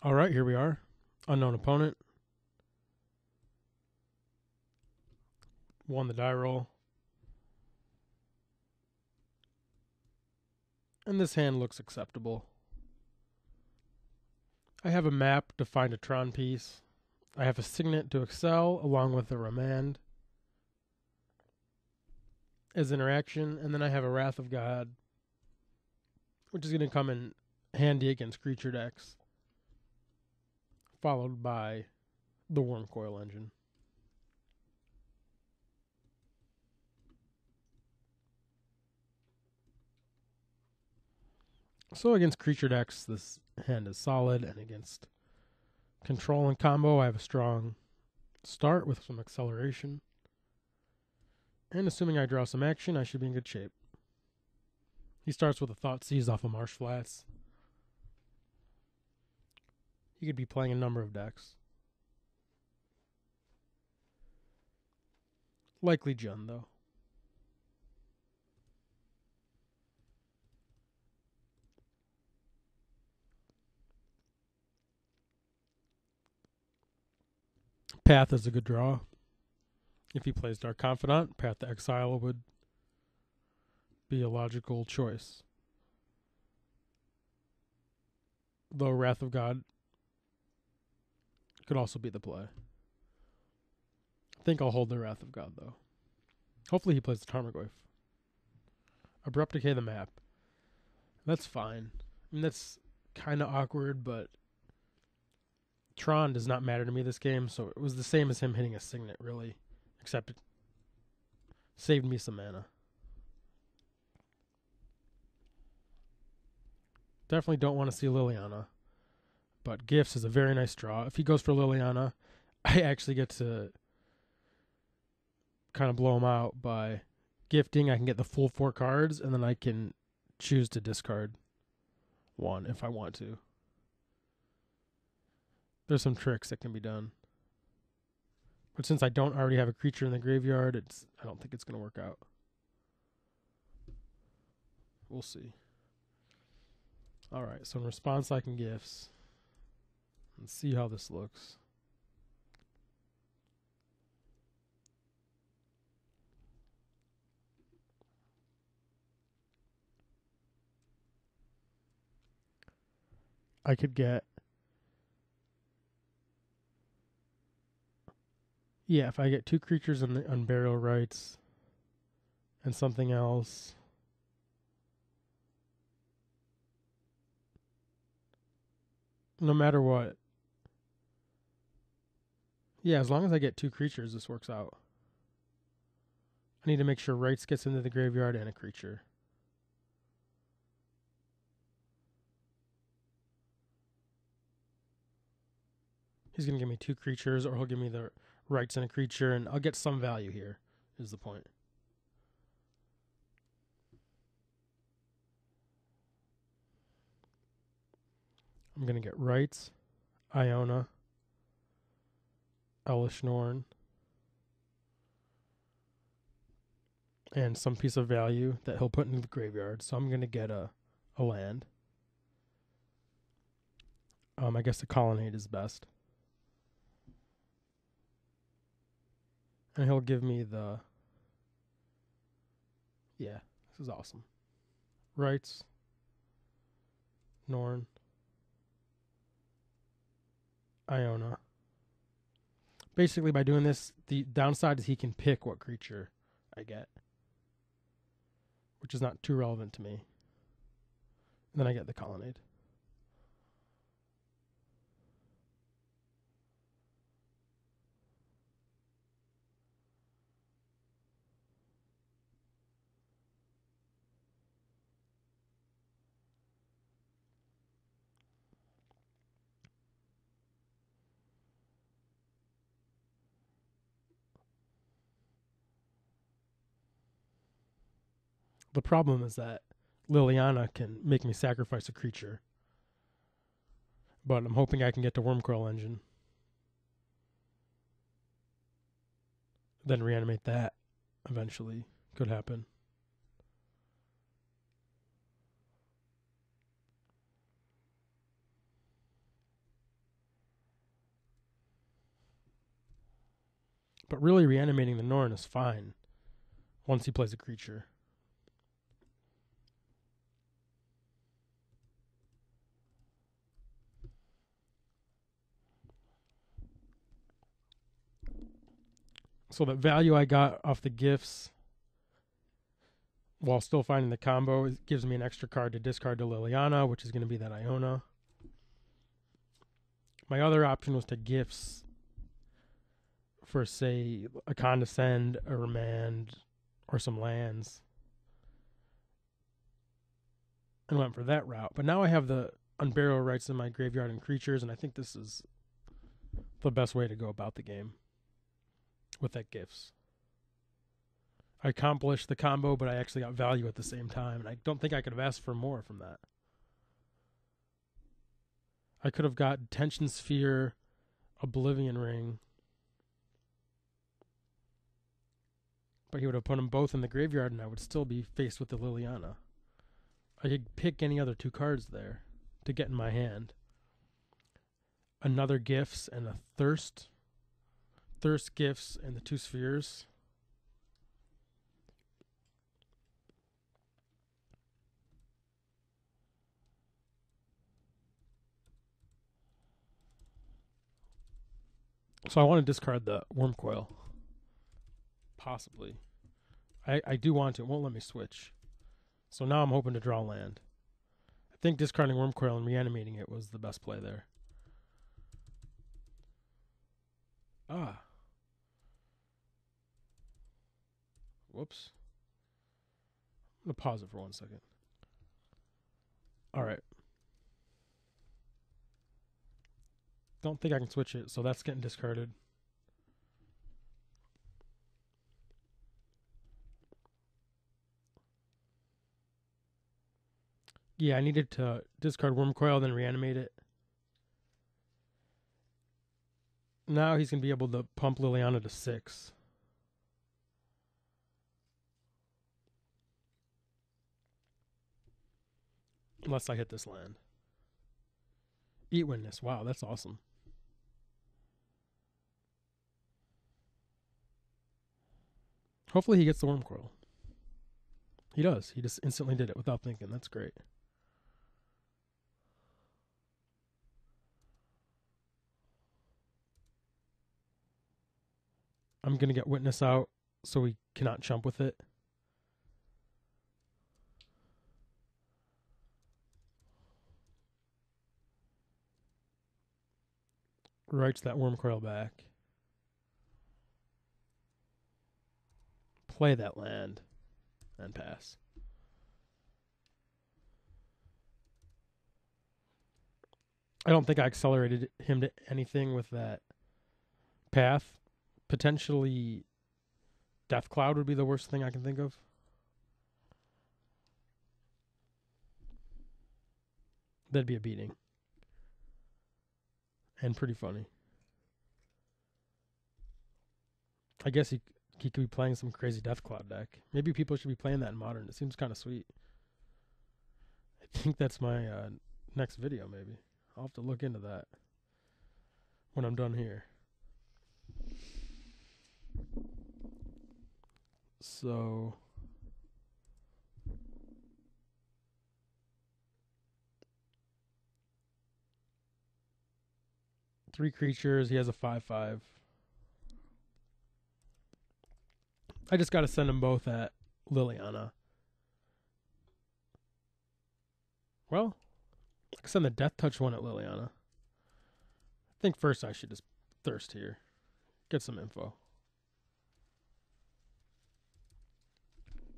All right, here we are. Unknown opponent. Won the die roll. And this hand looks acceptable. I have a map to find a Tron piece. I have a Signet to excel along with a Remand as interaction. And then I have a Wrath of God, which is going to come in handy against creature decks, followed by the Wormcoil Engine. So against creature decks, this hand is solid, and against control and combo, I have a strong start with some acceleration. And assuming I draw some action, I should be in good shape. He starts with a Thoughtseize off of Marsh Flats. He could be playing a number of decks. Likely Jund, though. Path is a good draw. If he plays Dark Confidant, Path to Exile would be a logical choice. Though Wrath of God could also be the play. I think I'll hold the Wrath of God, though. Hopefully he plays the Tarmogoyf. Abrupt Decay the map. That's fine. I mean, that's kind of awkward, but Tron does not matter to me this game, so it was the same as him hitting a Signet, really. Except it saved me some mana. Definitely don't want to see Liliana, but Gifts is a very nice draw. If he goes for Liliana, I actually get to kind of blow him out by gifting. I can get the full 4 cards, and then I can choose to discard 1 if I want to. There's some tricks that can be done. But since I don't already have a creature in the graveyard, I don't think it's going to work out. We'll see. Alright, so in response I can Gifts. Let's see how this looks. I could get... Yeah, if I get 2 creatures on Burial Rites and something else... No matter what. Yeah, as long as I get 2 creatures, this works out. I need to make sure Rites gets into the graveyard and a creature. He's going to give me 2 creatures, or he'll give me the Rites and a creature, and I'll get some value here, is the point. I'm going to get Rites, Iona, Elish Norn, and some piece of value that he'll put into the graveyard. So I'm going to get a land. I guess the Colonnade is best. And he'll give me the... Yeah, this is awesome. Rites, Norn, Iona. Basically, by doing this, the downside is he can pick what creature I get, which is not too relevant to me. And then I get the Colonnade. The problem is that Liliana can make me sacrifice a creature. But I'm hoping I can get to Wormcoil Engine. Then reanimate that eventually. Could happen. But really reanimating the Norn is fine once he plays a creature. So the value I got off the gifts while still finding the combo, it gives me an extra card to discard to Liliana, which is going to be that Iona. My other option was to gifts for, say, a Condescend, a Remand, or some lands. And went for that route. But now I have the Unburial Rights in my graveyard and creatures, and I think this is the best way to go about the game with that gifts. I accomplished the combo, but I actually got value at the same time, and I don't think I could have asked for more from that. I could have got Tension Sphere, Oblivion Ring, but he would have put them both in the graveyard, and I would still be faced with the Liliana. I could pick any other 2 cards there to get in my hand. Another Gifts and a Thirst. Thirst, Gifts, and the 2 Spheres. So I want to discard the Wormcoil. Possibly. I do want to. It won't let me switch. So now I'm hoping to draw land. I think discarding Wormcoil and reanimating it was the best play there. Ah. Whoops. I'm going to pause it for 1 second. All right. Don't think I can switch it, so that's getting discarded. Yeah, I needed to discard Wormcoil, then reanimate it. Now he's going to be able to pump Liliana to 6. Unless I hit this land. Eat Witness. Wow, that's awesome. Hopefully he gets the Wormcoil. He does. He just instantly did it without thinking. That's great. I'm going to get Witness out so we cannot chump with it. Writes that Wormcoil back. Play that land and pass. I don't think I accelerated him to anything with that path. Potentially Death Cloud would be the worst thing I can think of. That'd be a beating. And pretty funny. I guess he could be playing some crazy Death Cloud deck. Maybe people should be playing that in Modern. It seems kind of sweet. I think that's my next video, maybe. I'll have to look into that when I'm done here. So... three creatures. He has a 5/5. I just got to send them both at Liliana. Well, I can send the Death Touch one at Liliana. I think first I should just Thirst here. Get some info.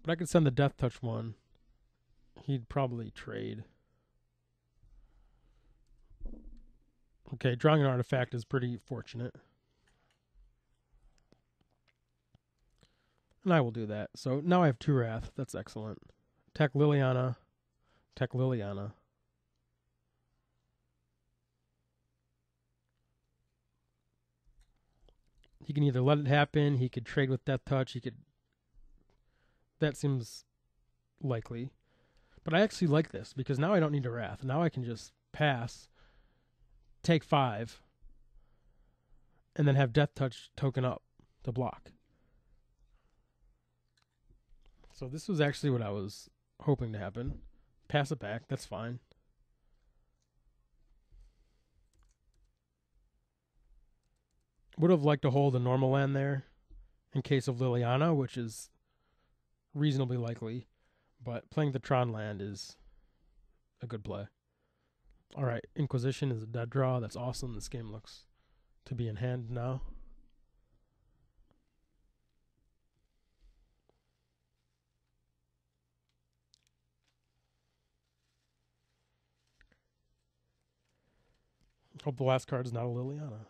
But I could send the Death Touch one. He'd probably trade. Okay, drawing an artifact is pretty fortunate. And I will do that. So now I have 2 Wrath. That's excellent. Attack Liliana. Attack Liliana. He can either let it happen. He could trade with Death Touch. He could... That seems likely. But I actually like this because now I don't need a Wrath. Now I can just pass, take 5, and then have Death Touch token up. to block. So this was actually what I was hoping to happen. Pass it back, that's fine. Would have liked to hold a normal land there in case of Liliana, which is reasonably likely, but playing the Tron land is a good play. Alright, Inquisition is a dead draw. That's awesome. This game looks to be in hand now. Hope the last card is not a Liliana.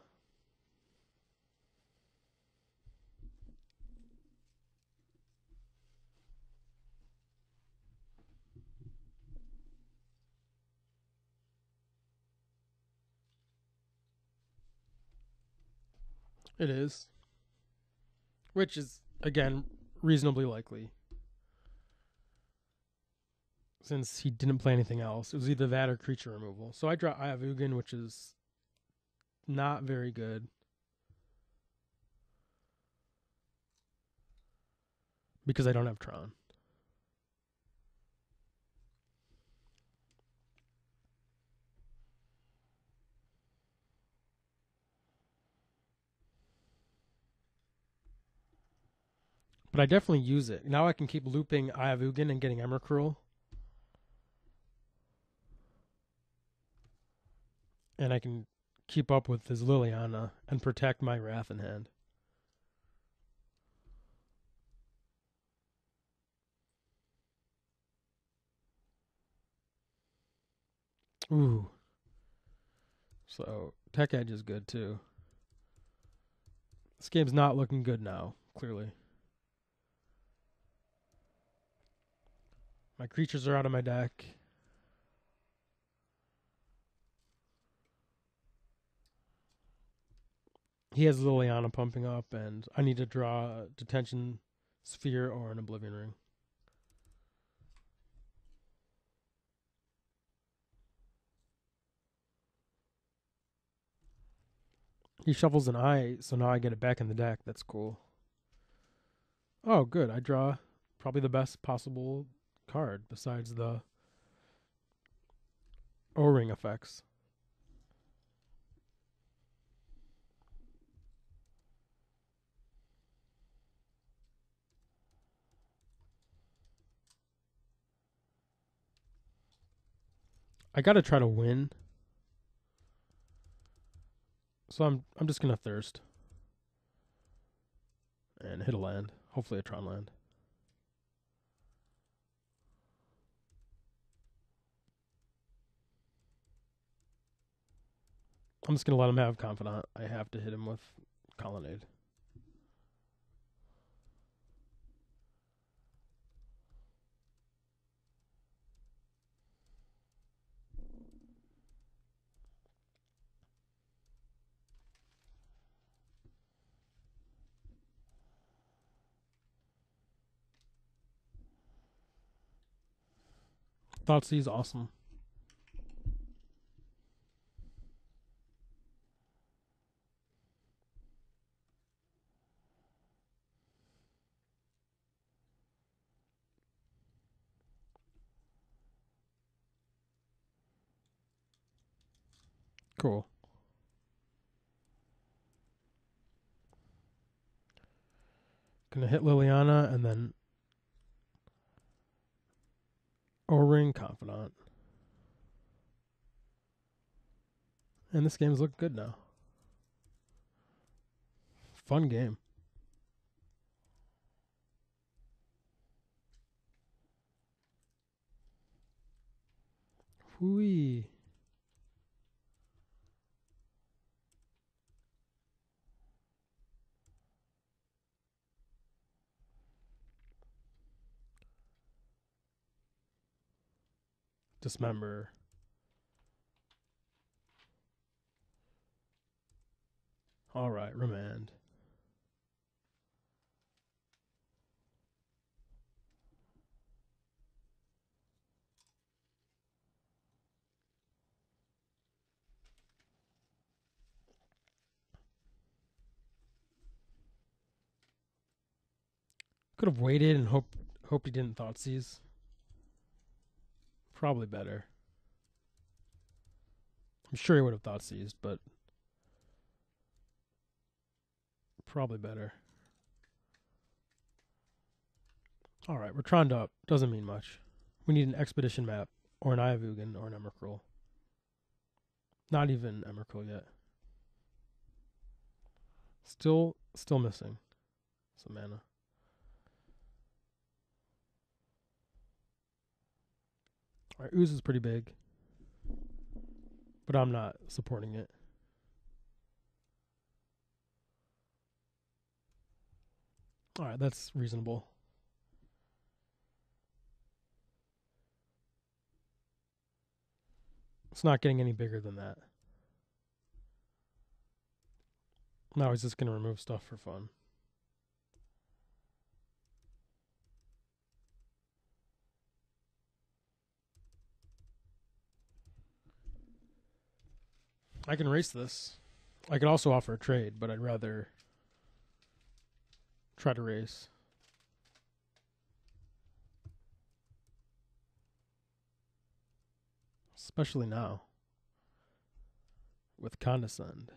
It is. Which is, again, reasonably likely. Since he didn't play anything else. It was either that or creature removal. So I draw I have Ugin, which is not very good. Because I don't have Tron. But I definitely use it. Now I can keep looping I have Ugin and getting Emrakul. And I can keep up with his Liliana and protect my Wrath in hand. Ooh. So, Tech Edge is good too. This game's not looking good now, clearly. My creatures are out of my deck. He has Liliana pumping up, and I need to draw a Detention Sphere or an Oblivion Ring. He shuffles an eye, so now I get it back in the deck. That's cool. Oh, good. I draw probably the best possible card besides the O-ring effects. I gotta try to win. So I'm just gonna thirst. And hit a land. Hopefully a Tron land. I'm just gonna let him have Confidant. I have to hit him with Colonnade. Thoughtseize awesome. Cool. Gonna hit Liliana and then O-ring Confidant. And this game's looking good now. Fun game. Whee. Dismember. Alright, Remand. Could have waited and hoped he didn't Thoughtseize. Probably better. I'm sure he would have Thoughtseized, but probably better. Alright, we're Troned up. Doesn't mean much. We need an Expedition map, or an Eye of Ugin, or an Emrakul. Not even Emrakul yet. Still missing some mana. Alright, Ooze is pretty big, but I'm not supporting it. Alright, that's reasonable. It's not getting any bigger than that. Now he's just going to remove stuff for fun. I can race this. I could also offer a trade, but I'd rather try to race. Especially now. With Condescend.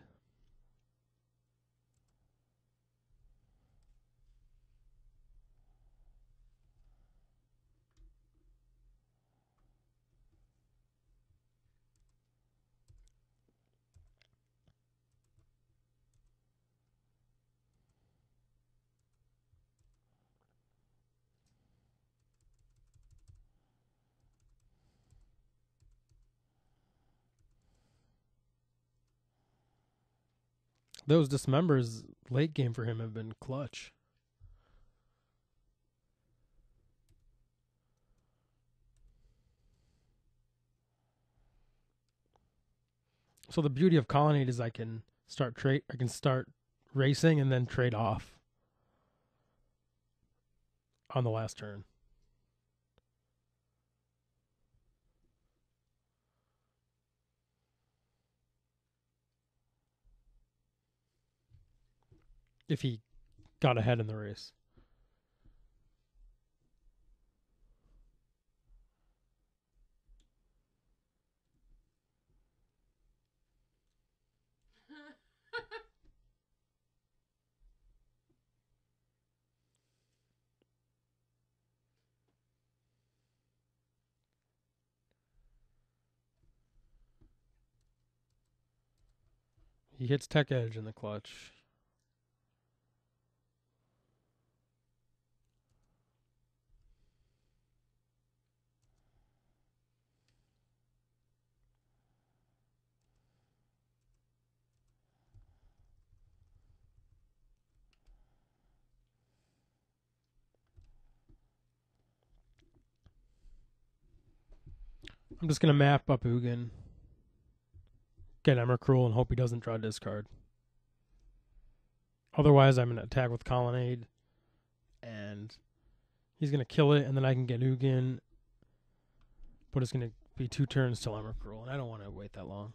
Those dismembers late game for him have been clutch. So the beauty of Colonnade is I can start racing and then trade off on the last turn. If he got ahead in the race. He hits Tech Edge in the clutch. I'm just going to map up Ugin, get Emrakul, and hope he doesn't draw discard. Otherwise, I'm going to attack with Colonnade, and he's going to kill it, and then I can get Ugin, but it's going to be 2 turns till Emrakul, and I don't want to wait that long.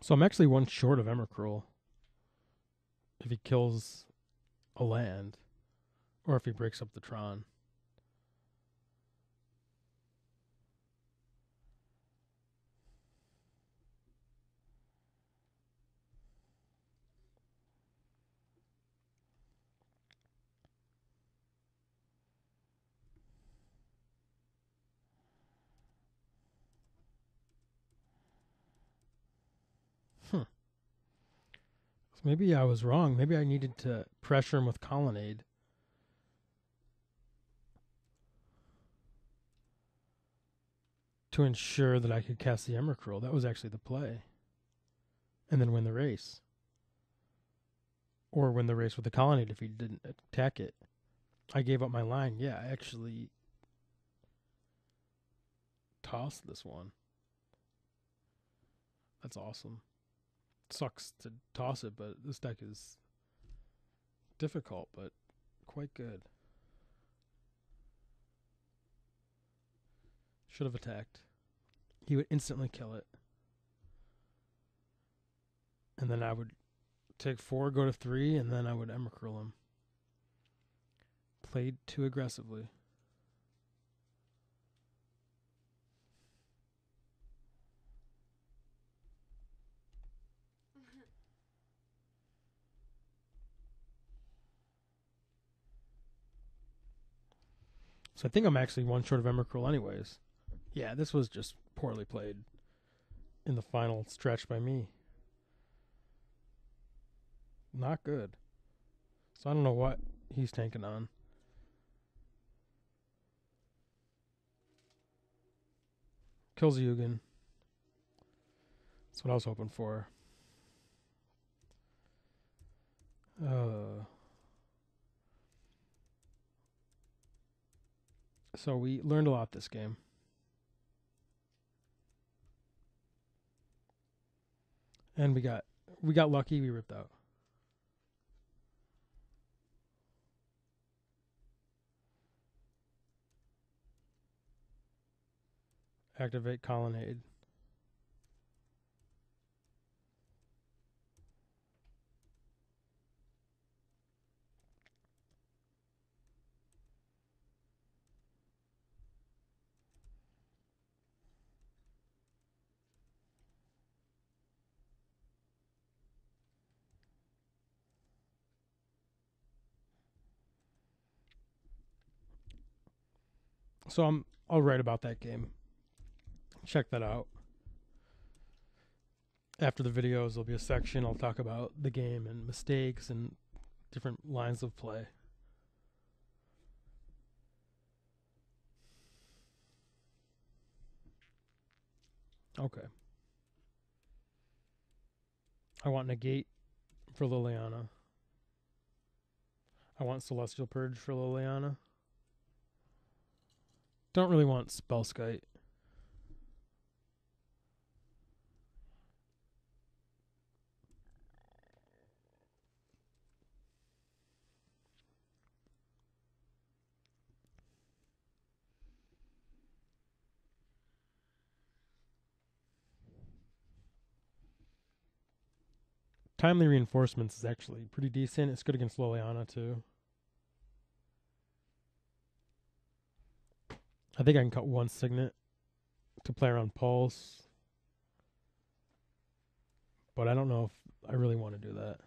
So I'm actually one short of Emrakul if he kills a land, or if he breaks up the Tron. So maybe I was wrong. Maybe I needed to pressure him with Colonnade. To ensure that I could cast the Emrakul. That was actually the play. And then win the race. Or win the race with the Colonnade if he didn't attack it. I gave up my line. Yeah, I actually tossed this one. That's awesome. Sucks to toss it, but this deck is difficult, but quite good. Should have attacked. He would instantly kill it. And then I would take 4, go to 3, and then I would Emrakul him. Played too aggressively. So I think I'm actually one short of Emrakul anyways. Yeah, this was just poorly played in the final stretch by me. Not good. So I don't know what he's tanking on. Kills Yugen. That's what I was hoping for. So we learned a lot this game. And we got lucky, we ripped out. Activate Colonnade. So I'll write about that game. Check that out. After the videos, there'll be a section I'll talk about the game and mistakes and different lines of play. Okay. I want Negate for Liliana. I want Celestial Purge for Liliana. Don't really want Spellskite. Timely Reinforcements is actually pretty decent. It's good against Liliana too. I think I can cut one Signet to play around Pulse. But I don't know if I really want to do that.